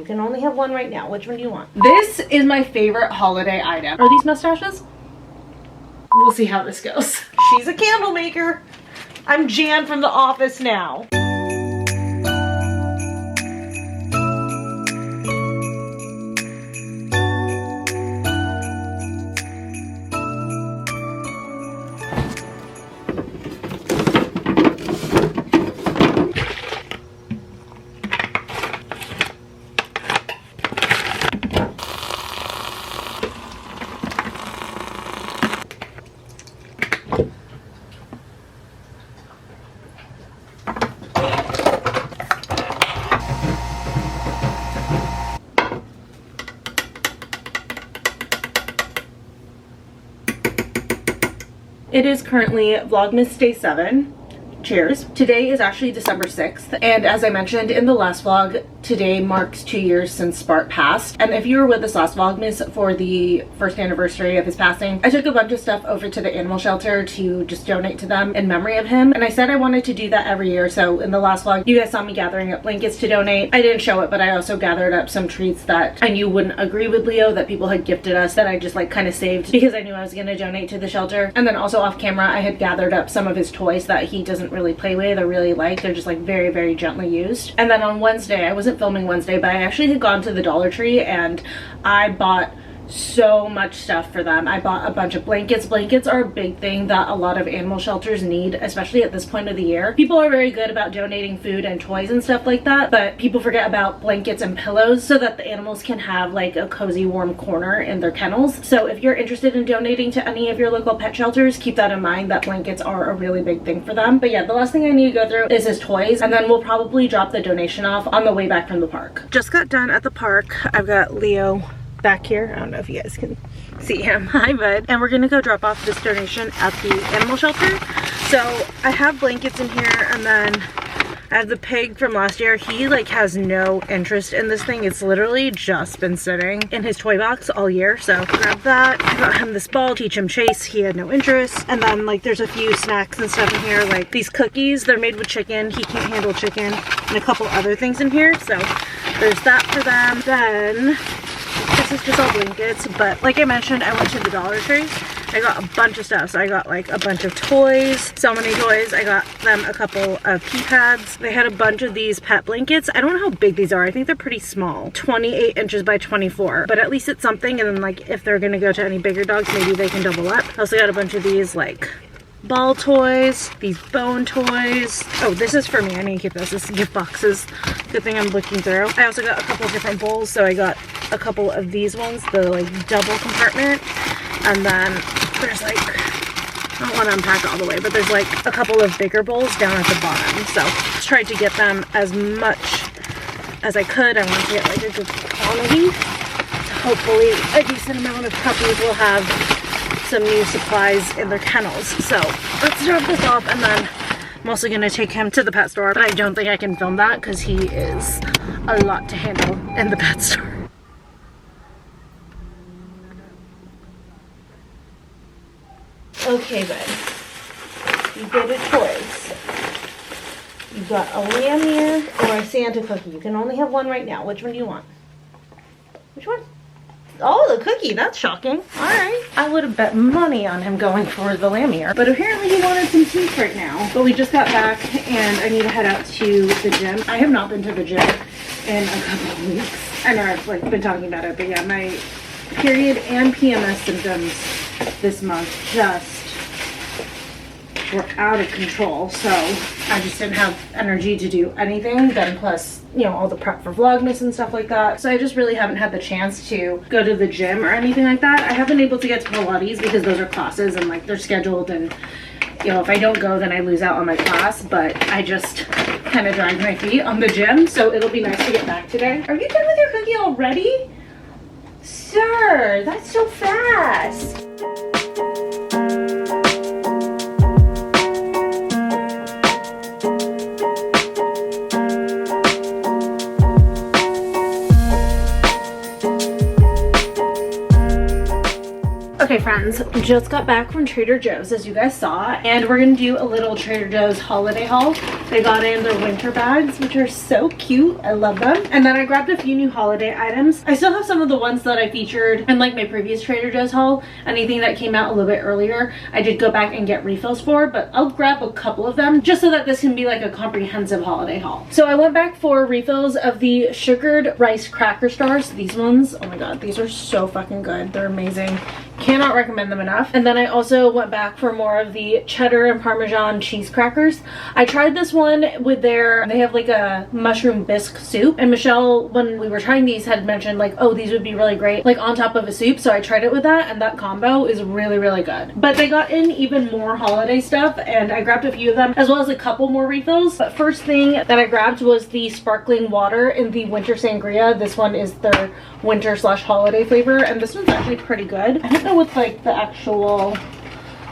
You can only have one right now. Which one do you want? This is my favorite holiday item. Are these mustaches? We'll see how this goes. She's a candle maker. I'm Jan from The Office now. It is currently Vlogmas Day 7. Cheers. Today is actually December 6th, and as I mentioned in the last vlog, today marks 2 years since Spart passed. And if you were with us last Vlogmas for the first anniversary of his passing, I took a bunch of stuff over to the animal shelter to just donate to them in memory of him. And I said I wanted to do that every year, so in the last vlog, you guys saw me gathering up blankets to donate. I didn't show it, but I also gathered up some treats that I knew wouldn't agree with Leo that people had gifted us that I just like kind of saved because I knew I was going to donate to the shelter. And then also off camera, I had gathered up some of his toys that he doesn't really play with or really like. They're just like very, very gently used. And then on Wednesday, I wasn't filming Wednesday, but I actually had gone to the Dollar Tree and I bought so much stuff for them. I bought a bunch of blankets. Blankets are a big thing that a lot of animal shelters need, especially at this point of the year. People are very good about donating food and toys and stuff like that, but people forget about blankets and pillows so that the animals can have like a cozy warm corner in their kennels. So if you're interested in donating to any of your local pet shelters, keep that in mind that blankets are a really big thing for them. But yeah, the last thing I need to go through is his toys, and then we'll probably drop the donation off on the way back from the park. Just got done at the park. I've got Leo back here. I don't know if you guys can see him. Hi, bud. And we're gonna go drop off this donation at the animal shelter. So I have blankets in here, and then I have the pig from last year. He like has no interest in this thing. It's literally just been sitting in his toy box all year. So grab that. I got him this ball, teach him chase. He had no interest. And then like there's a few snacks and stuff in here, like these cookies. They're made with chicken. He can't handle chicken, and a couple other things in here. So there's that for them. Then this is just all blankets, but like I mentioned, I went to the Dollar Tree. I got a bunch of stuff. So I got like a bunch of toys, so many toys. I got them a couple of pee pads. They had a bunch of these pet blankets. I don't know how big these are. I think they're pretty small, 28 inches by 24, but at least it's something. And then like if they're gonna go to any bigger dogs, maybe they can double up. I also got a bunch of these like ball toys, these bone toys. Oh, this is for me. I need to keep this. This is gift boxes. Good thing I'm looking through. I also got a couple of different bowls. So I got a couple of these ones, the like double compartment. And then there's like, I don't want to unpack it all the way, but there's like a couple of bigger bowls down at the bottom. So just tried to get them as much as I could. I want to get like a good quantity. Hopefully a decent amount of puppies will have some new supplies in their kennels. So let's drop this off, and then I'm also going to take him to the pet store, but I don't think I can film that because he is a lot to handle in the pet store. Okay, bud. You get a choice. You got a lamb or a Santa cookie. You can only have one right now. Which one do you want? Which one? Oh, the cookie. That's shocking. All right. I would have bet money on him going for the lamb ear. But apparently he wanted some sweets right now. But we just got back and I need to head out to the gym. I have not been to the gym in a couple of weeks. I know I've like been talking about it, but yeah, my period and PMS symptoms this month just were out of control. So I just didn't have energy to do anything. Then plus, you know, all the prep for Vlogmas and stuff like that. So I just really haven't had the chance to go to the gym or anything like that. I have been able to get to Pilates because those are classes and like they're scheduled, and you know, if I don't go then I lose out on my class, but I just kind of dragged my feet on the gym. So it'll be nice to get back today. Are you done with your cookie already? Sir, that's so fast. Okay friends, just got back from Trader Joe's as you guys saw, and we're gonna do a little Trader Joe's holiday haul. They got in their winter bags, which are so cute. I love them. And then I grabbed a few new holiday items. I still have some of the ones that I featured in like my previous Trader Joe's haul. Anything that came out a little bit earlier, I did go back and get refills for, but I'll grab a couple of them just so that this can be like a comprehensive holiday haul. So I went back for refills of the sugared rice cracker stars. These ones, oh my god, these are so fucking good. They're amazing. Cannot recommend them enough. And then I also went back for more of the cheddar and parmesan cheese crackers. I tried this one with they have like a mushroom bisque soup, and Michelle, when we were trying these, had mentioned like, oh, these would be really great like on top of a soup. So I tried it with that, and that combo is really, really good. But they got in even more holiday stuff, and I grabbed a few of them as well as a couple more refills. But first thing that I grabbed was the sparkling water in the winter sangria. This one is their winter / holiday flavor, and this one's actually pretty good. I don't know what like the actual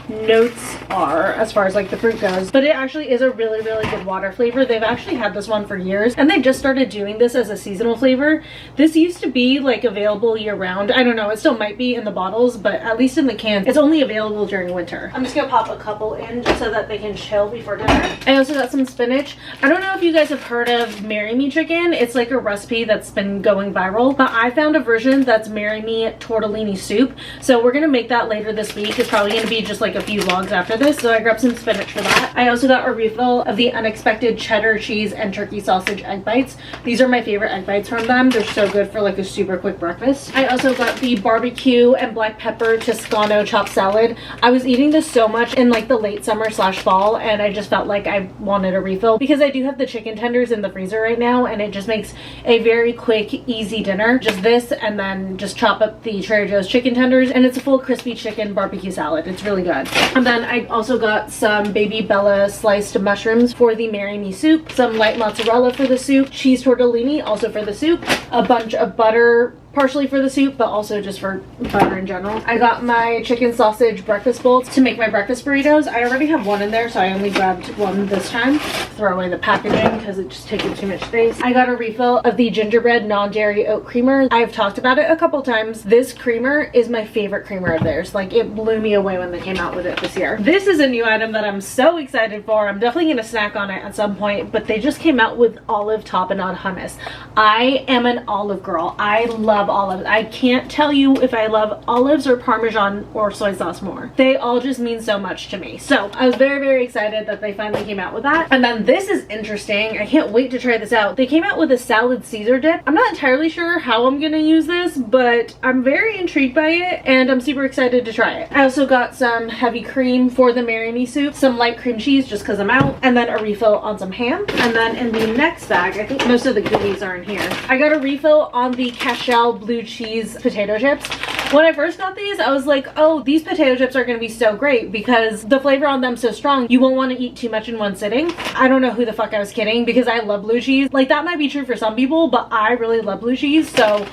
notes are as far as like the fruit goes, but it actually is a really, really good water flavor. They've actually had this one for years, and they just started doing this as a seasonal flavor. This used to be like available year round. I don't know, it still might be in the bottles, but at least in the cans it's only available during winter. I'm just gonna pop a couple in just so that they can chill before dinner. I also got some spinach. I don't know if you guys have heard of Marry Me chicken. It's like a recipe that's been going viral, but I found a version that's Marry Me tortellini soup, so we're gonna make that later this week. It's probably gonna be just like a few vlogs after this, so I grabbed some spinach for that. I also got a refill of the unexpected cheddar cheese and turkey sausage egg bites. These are my favorite egg bites from them. They're so good for like a super quick breakfast. I also got the barbecue and black pepper Toscano chopped salad. I was eating this so much in like the late summer / fall, and I just felt like I wanted a refill because I do have the chicken tenders in the freezer right now, and it just makes a very quick, easy dinner. Just this, and then just chop up the Trader Joe's chicken tenders, and it's a full crispy chicken barbecue salad. It's really good. And then I also got some baby Bella sliced mushrooms for the Marry Me soup, some light mozzarella for the soup, cheese tortellini also for the soup, a bunch of butter partially for the soup, but also just for butter in general. I got my chicken sausage breakfast bowl to make my breakfast burritos. I already have one in there, so I only grabbed one this time. Throw away the packaging because it just takes up too much space. I got a refill of the gingerbread non-dairy oat creamer. I've talked about it a couple times. This creamer is my favorite creamer of theirs. Like, it blew me away when they came out with it this year. This is a new item that I'm so excited for. I'm definitely gonna snack on it at some point, but they just came out with olive tapenade hummus. I am an olive girl. I love olives. I can't tell you if I love olives or Parmesan or soy sauce more. They all just mean so much to me. So I was very, very excited that they finally came out with that. And then this is interesting. I can't wait to try this out. They came out with a salad Caesar dip. I'm not entirely sure how I'm gonna use this, but I'm very intrigued by it, and I'm super excited to try it. I also got some heavy cream for the Marry Me soup, some light cream cheese just because I'm out, and then a refill on some ham. And then in the next bag, I think most of the goodies are in here, I got a refill on the Cashel blue cheese potato chips. When I first got these, I was like, oh, these potato chips are gonna be so great because the flavor on them is so strong, you won't want to eat too much in one sitting. I don't know who the fuck I was kidding, because I love blue cheese. Like, that might be true for some people, but I really love blue cheese, so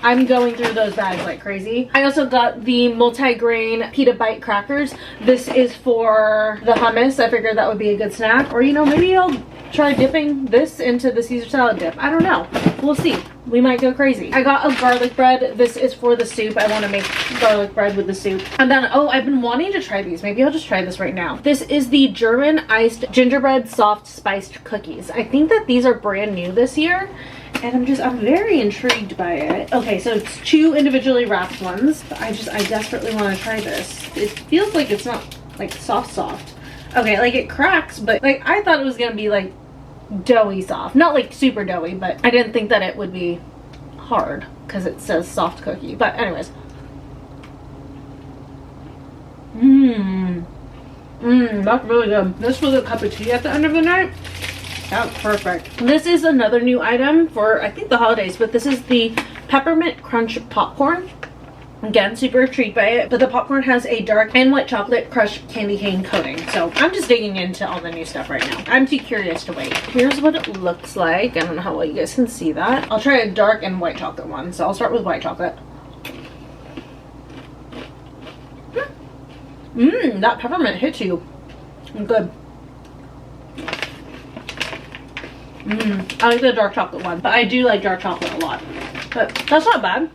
I'm going through those bags like crazy. I also got the multi-grain pita bite crackers. This is for the hummus. I figured that would be a good snack, or, you know, maybe I'll try dipping this into the Caesar salad dip. I don't know. We'll see. We might go crazy. I got a garlic bread. This is for the soup. I want to make garlic bread with the soup. And then, oh, I've been wanting to try these. Maybe I'll just try this right now. This is the German iced gingerbread soft spiced cookies. I think that these are brand new this year, and I'm very intrigued by it. Okay, so it's 2 individually wrapped ones. But I desperately want to try this. It feels like it's not like soft. Okay, like it cracks, but like I thought it was gonna be like doughy soft. Not like super doughy, but I didn't think that it would be hard because it says soft cookie. But anyways. That's really good. This was a cup of tea at the end of the night. That's perfect. This is another new item for, I think, the holidays, but this is the peppermint crunch popcorn. Again, super intrigued by it, but the popcorn has a dark and white chocolate crushed candy cane coating. So I'm just digging into all the new stuff right now. I'm too curious to wait. Here's what it looks like. I don't know how well you guys can see that. I'll try a dark and white chocolate one. So I'll start with white chocolate. That peppermint hits you. Good. I like the dark chocolate one, but I do like dark chocolate a lot. But that's not bad.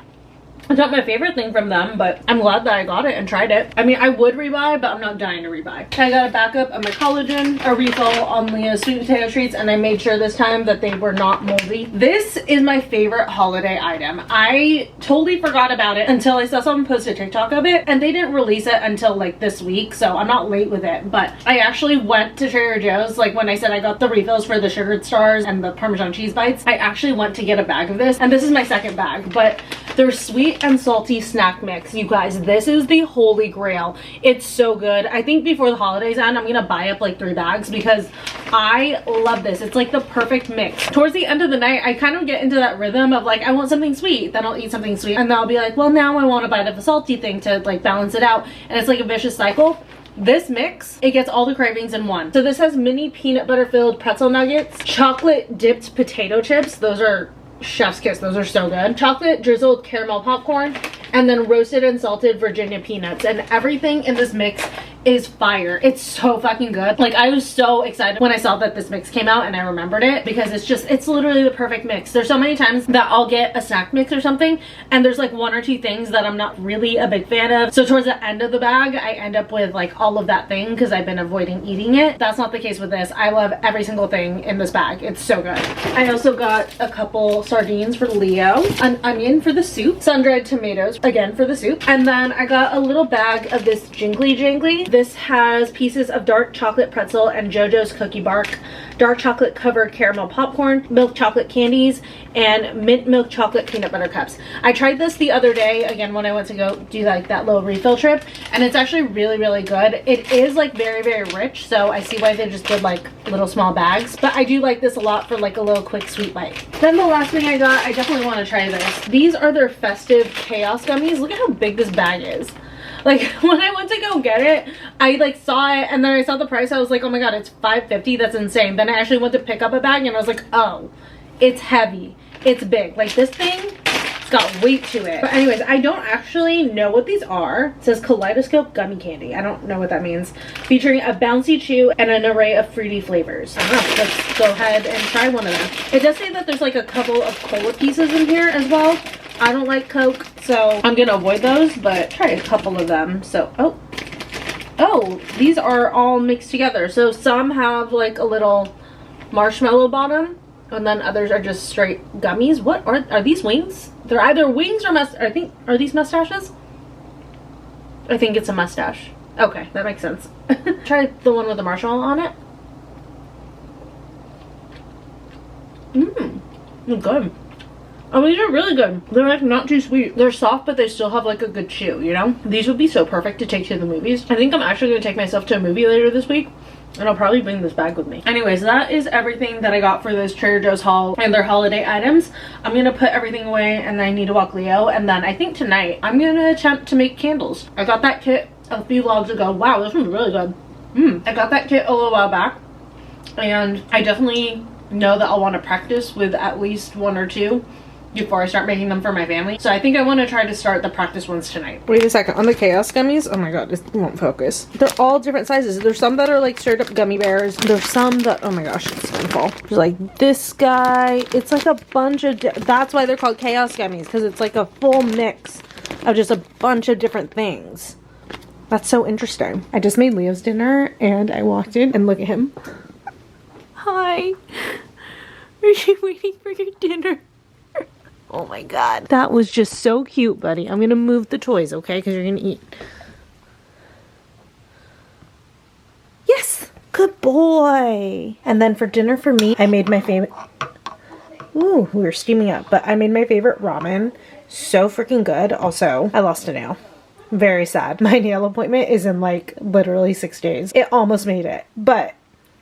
It's not my favorite thing from them, but I'm glad that I got it and tried it. I mean, I would rebuy, but I'm not dying to rebuy. I got a backup of my collagen, a refill on Leah's sweet potato treats, and I made sure this time that they were not moldy. This is my favorite holiday item. I totally forgot about it until I saw someone post a TikTok of it, and they didn't release it until like this week, so I'm not late with it. But I actually went to Trader Joe's, like when I said I got the refills for the sugared stars and the Parmesan cheese bites, I actually went to get a bag of this, and this is my second bag, but they're sweet and salty snack mix. You guys, this is the holy grail. It's so good. I think before the holidays end, I'm gonna buy up like 3 bags because I love this. It's like the perfect mix. Towards the end of the night, I kind of get into that rhythm of like, I want something sweet, then I'll eat something sweet, and then I'll be like, well, now I want a bite of a salty thing to like balance it out, and it's like a vicious cycle. This mix, it gets all the cravings in one. So this has mini peanut butter filled pretzel nuggets, chocolate dipped potato chips. Those are chef's kiss. Those are so good. Chocolate drizzled caramel popcorn, and then roasted and salted Virginia peanuts, and everything in this mix is fire. It's so fucking good. Like, I was so excited when I saw that this mix came out and I remembered it, because it's literally the perfect mix. There's so many times that I'll get a snack mix or something and there's like 1 or 2 things that I'm not really a big fan of, so towards the end of the bag I end up with like all of that thing because I've been avoiding eating it. That's not the case with this. I love every single thing in this bag. It's so good. I also got a couple sardines for Leo, an onion for the soup, sun-dried tomatoes again for the soup, and then I got a little bag of this jingly jangly. This has pieces of dark chocolate pretzel and JoJo's cookie bark, dark chocolate covered caramel popcorn, milk chocolate candies, and mint milk chocolate peanut butter cups. I tried this the other day again when I went to go do like that little refill trip, and it's actually really, really good. It is like very, very rich, so I see why they just did like little small bags, but I do like this a lot for like a little quick sweet bite. Then the last thing I got, I definitely want to try this. These are their festive chaos gummies. Look at how big this bag is. Like, when I went to go get it, I like saw it and then I saw the price. I was like, oh my god, it's $5.50. That's insane. Then I actually went to pick up a bag and I was like, oh, it's heavy, it's big. Like, this thing, it's got weight to it. But anyways, I don't actually know what these are. It says Kaleidoscope Gummy Candy. I don't know what that means. Featuring a bouncy chew and an array of fruity flavors. I don't know. Let's go ahead and try one of them. It does say that there's like a couple of cola pieces in here as well. I don't like Coke, so I'm gonna avoid those, but try a couple of them. So, oh, these are all mixed together. So some have like a little marshmallow bottom, and then others are just straight gummies. What are these wings? They're either wings or are these mustaches? I think it's a mustache. Okay, that makes sense. Try the one with the marshmallow on it. Good. Oh, these are really good. They're like not too sweet. They're soft, but they still have like a good chew, you know? These would be so perfect to take to the movies. I think I'm actually gonna take myself to a movie later this week, and I'll probably bring this bag with me. Anyways, that is everything that I got for this Trader Joe's haul and their holiday items. I'm gonna put everything away and I need to walk Leo, and then I think tonight I'm gonna attempt to make candles. I got that kit a few vlogs ago. Wow, this one's really good. I got that kit a little while back, and I definitely know that I'll want to practice with at least 1 or 2 before I start making them for my family. So I think I want to try to start the practice ones tonight. Wait a second, on the chaos gummies, oh my god, it won't focus. They're all different sizes. There's some that are like straight up gummy bears. There's some that, oh my gosh, it's gonna fall. There's like this guy. It's like a bunch of, that's why they're called chaos gummies, because it's like a full mix of just a bunch of different things. That's so interesting. I just made Leo's dinner and I walked in and look at him. Hi. Are you waiting for your dinner? Oh my god. That was just so cute, buddy. I'm gonna move the toys, okay? Because you're gonna eat. Yes! Good boy! And then for dinner for me, I made my favorite... Ooh, we were steaming up. But I made my favorite ramen. So freaking good. Also, I lost a nail. Very sad. My nail appointment is in like literally 6 days. It almost made it. But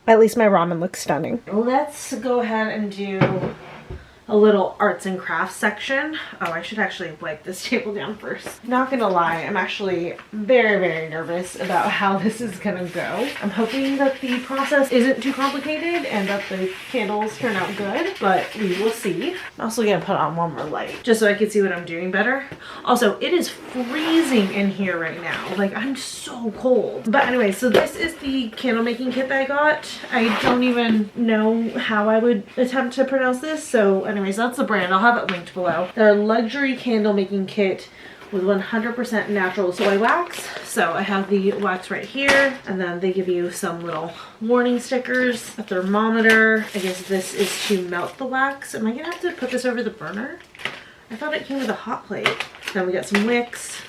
at least my ramen looks stunning. Let's go ahead and do a little arts and crafts section. Oh, I should actually wipe this table down first. Not gonna lie, I'm actually very, very nervous about how this is gonna go. I'm hoping that the process isn't too complicated and that the candles turn out good, but we will see. I'm also gonna put on one more light just so I can see what I'm doing better. Also, it is freezing in here right now. Like, I'm so cold. But anyway, so this is the candle making kit that I got. I don't even know how I would attempt to pronounce this, so anyway, Anyways, that's the brand. I'll have it linked below. They're a luxury candle making kit with 100% natural soy wax. So I have the wax right here, and then they give you some little warning stickers, a thermometer. I guess this is to melt the wax. Am I gonna have to put this over the burner? I thought it came with a hot plate. Then we got some wicks,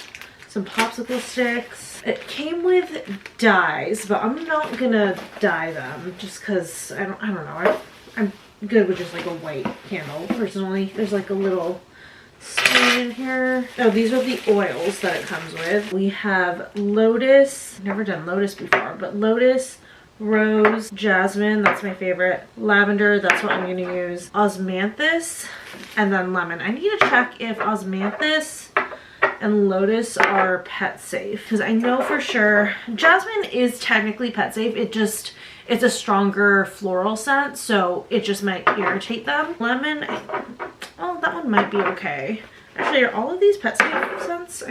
some popsicle sticks. It came with dyes, but I'm not gonna dye them just because I don't know. I'm good with just like a white candle personally. There's like a little spoon in here. Oh, these are the oils that it comes with. We have lotus. Never done lotus before, but lotus, rose, jasmine, that's my favorite. Lavender, that's what I'm gonna use. Osmanthus, and then lemon. I need to check if osmanthus and lotus are pet safe, because I know for sure jasmine is technically pet safe. It's a stronger floral scent, so it just might irritate them. Lemon, oh, that one might be okay. Actually, are all of these pet safe scents?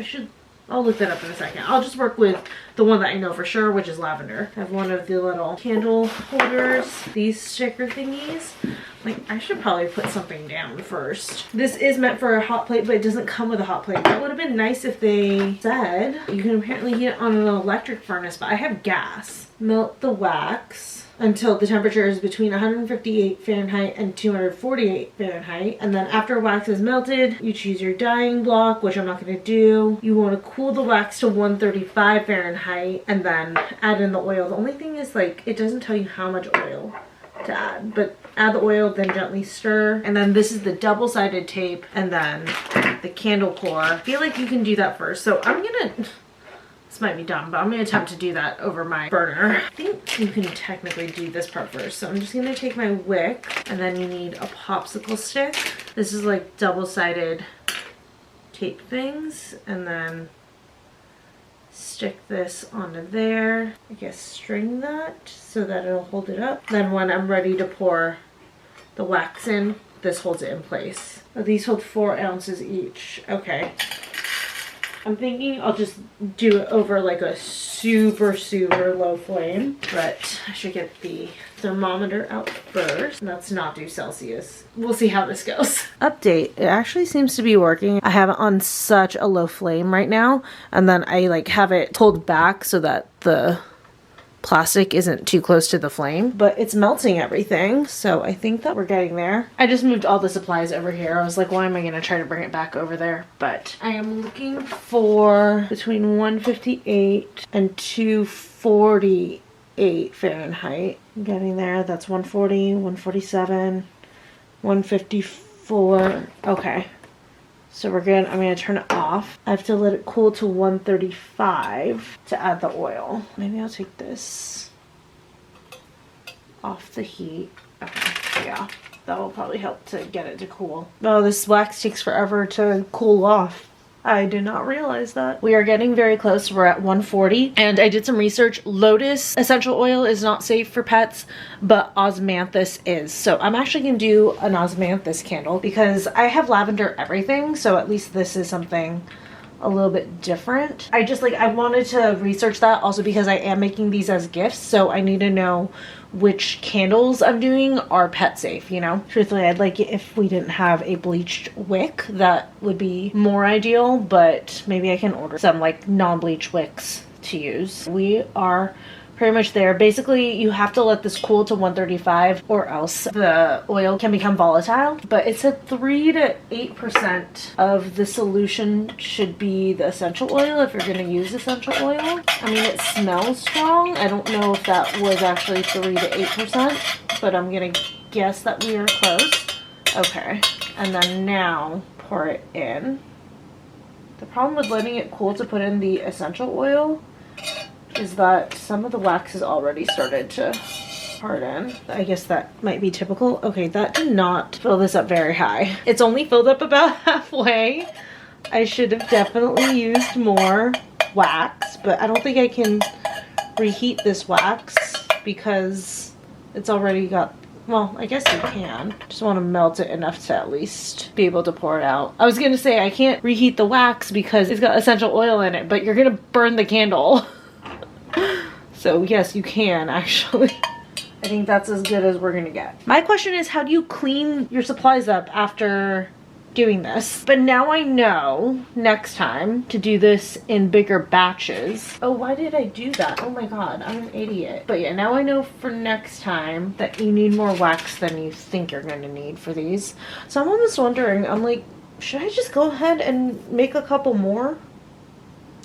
I'll look that up in a second. I'll just work with the one that I know for sure, which is lavender. I have one of the little candle holders, these sticker thingies. Like, I should probably put something down first. This is meant for a hot plate, but it doesn't come with a hot plate. That would have been nice if they said you can apparently heat it on an electric furnace, but I have gas. Melt the wax until the temperature is between 158 Fahrenheit and 248 Fahrenheit. And then after wax is melted, you choose your dyeing block, which I'm not going to do. You want to cool the wax to 135 Fahrenheit and then add in the oil. The only thing is, like, it doesn't tell you how much oil to add, but add the oil, then gently stir. And then this is the double-sided tape, and then the candle core. I feel like you can do that first. So I'm gonna, this might be dumb, but I'm gonna attempt to do that over my burner. I think you can technically do this part first. So I'm just gonna take my wick, and then you need a popsicle stick. This is like double-sided tape things, and then stick this onto there. I guess string that so that it'll hold it up. Then when I'm ready to pour the wax in, this holds it in place. Oh, these hold 4 ounces each. Okay. I'm thinking I'll just do it over like a super low flame, but I should get the thermometer out first. Let's not do Celsius. We'll see how this goes. Update, it actually seems to be working. I have it on such a low flame right now, and then I like have it pulled back so that the plastic isn't too close to the flame, but it's melting everything, so I think that we're getting there. I just moved all the supplies over here. I was like, why am I gonna try to bring it back over there? But I am looking for between 158 and 248 Fahrenheit. I'm getting there. That's 140, 147, 154. Okay, so we're good. I'm gonna turn it off. I have to let it cool to 135 to add the oil. Maybe I'll take this off the heat. Okay, yeah, that will probably help to get it to cool. Oh, this wax takes forever to cool off. I did not realize that. We are getting very close. We're at 140, and I did some research. Lotus essential oil is not safe for pets, but osmanthus is. So I'm actually gonna do an osmanthus candle because I have lavender everything, so at least this is something a little bit different. I wanted to research that also because I am making these as gifts, so I need to know which candles I'm doing are pet safe, you know? Truthfully, I'd like it if we didn't have a bleached wick. That would be more ideal, but maybe I can order some like non-bleach wicks to use. We are pretty much there. Basically, you have to let this cool to 135 or else the oil can become volatile. But it said 3 to 8% of the solution should be the essential oil if you're going to use essential oil. I mean, it smells strong. I don't know if that was actually 3 to 8%, but I'm going to guess that we are close. Okay, and then now pour it in. The problem with letting it cool to put in the essential oil is that some of the wax has already started to harden. I guess that might be typical. Okay, that did not fill this up very high. It's only filled up about halfway. I should have definitely used more wax, but I don't think I can reheat this wax because it's already got, well, I guess you can. Just want to melt it enough to at least be able to pour it out. I was going to say I can't reheat the wax because it's got essential oil in it, but you're going to burn the candle. So yes, you can actually. I think that's as good as we're gonna get. My question is, how do you clean your supplies up after doing this? But now I know next time to do this in bigger batches. Oh, why did I do that? Oh my god, I'm an idiot. But yeah, now I know for next time that you need more wax than you think you're going to need for these. So I'm almost wondering, I'm like, should I just go ahead and make a couple more?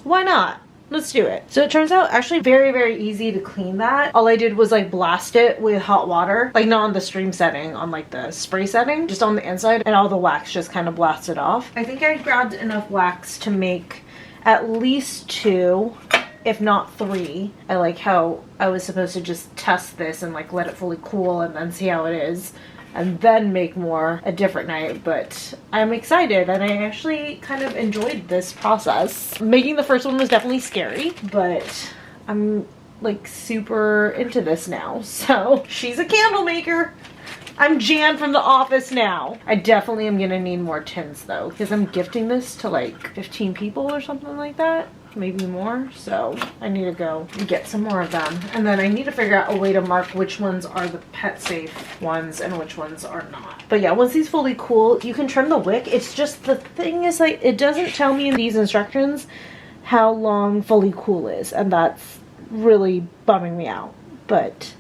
Why not? Let's do it. So it turns out actually very, very easy to clean that. All I did was like blast it with hot water, like not on the stream setting, on like the spray setting, just on the inside, and all the wax just kind of blasted off. I think I grabbed enough wax to make at least 2, if not 3. I like how I was supposed to just test this and like let it fully cool and then see how it is, and then make more a different night. But I'm excited, and I actually kind of enjoyed this process. Making the first one was definitely scary, but I'm like super into this now. So she's a candle maker. I'm Jan from The Office now. I definitely am gonna need more tins though, because I'm gifting this to like 15 people or something like that. Maybe more, so I need to go get some more of them. And then I need to figure out a way to mark which ones are the pet safe ones and which ones are not. But yeah, once these fully cool, you can trim the wick. It's just, the thing is, like, it doesn't tell me in these instructions how long fully cool is, and that's really bumming me out. But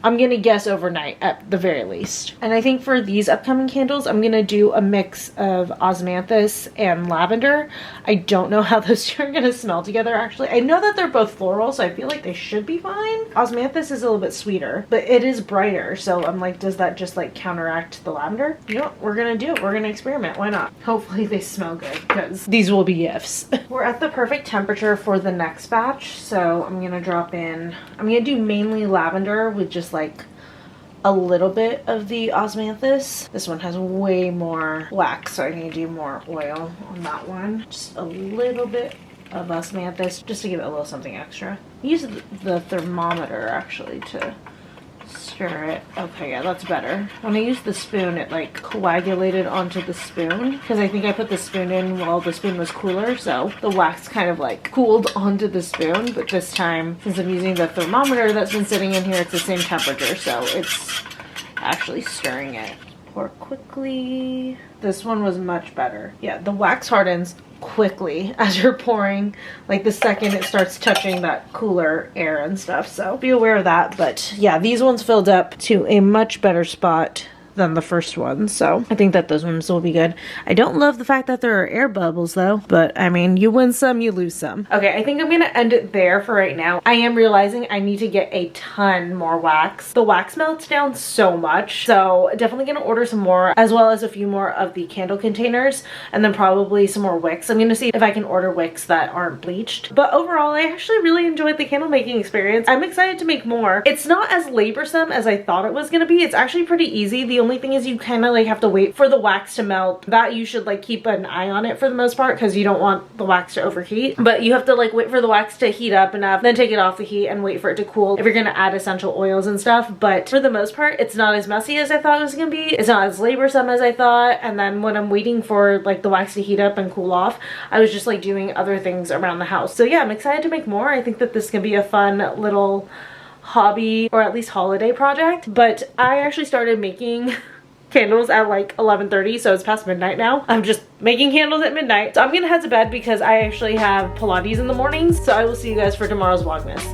I'm gonna guess overnight at the very least. And I think for these upcoming candles, I'm gonna do a mix of osmanthus and lavender. I don't know how those two are gonna smell together actually. I know that they're both floral, so I feel like they should be fine. Osmanthus is a little bit sweeter, but it is brighter, so I'm like, does that just like counteract the lavender? You know what, we're gonna do it. We're gonna experiment, why not? Hopefully they smell good, because these will be gifts. We're at the perfect temperature for the next batch, so I'm gonna drop in, I'm gonna do mainly lavender with just like a little bit of the osmanthus. This one has way more wax, so I need to do more oil on that one. Just a little bit of osmanthus just to give it a little something extra. Use the thermometer actually to stir it. Okay, yeah, that's better. When I used the spoon, it like coagulated onto the spoon, because I think I put the spoon in while the spoon was cooler, so the wax kind of like cooled onto the spoon. But this time, since I'm using the thermometer that's been sitting in here, it's the same temperature, so it's actually stirring it. Pour quickly. This one was much better. Yeah, the wax hardens quickly as you're pouring, like the second it starts touching that cooler air and stuff, so be aware of that. But yeah, these ones filled up to a much better spot than the first one, so I think that those ones will be good. I don't love the fact that there are air bubbles though, but I mean, you win some, you lose some. Okay, I think I'm gonna end it there for right now. I am realizing I need to get a ton more wax. The wax melts down so much, so definitely gonna order some more, as well as a few more of the candle containers, and then probably some more wicks. I'm gonna see if I can order wicks that aren't bleached. But overall, I actually really enjoyed the candle making experience. I'm excited to make more. It's not as laborsome as I thought it was gonna be. It's actually pretty easy. The only thing is you kind of like have to wait for the wax to melt. That you should like keep an eye on it for the most part, because you don't want the wax to overheat. But you have to like wait for the wax to heat up enough, then take it off the heat and wait for it to cool if you're gonna add essential oils and stuff. But for the most part, it's not as messy as I thought it was gonna be. It's not as laborsome as I thought. And then when I'm waiting for like the wax to heat up and cool off, I was just like doing other things around the house. So yeah, I'm excited to make more. I think that this can be a fun little hobby, or at least holiday project. But I actually started making candles at like 11:30, so it's past midnight now. I'm just making candles at midnight, so I'm gonna head to bed because I actually have Pilates in the mornings. So I will see you guys for tomorrow's Vlogmas.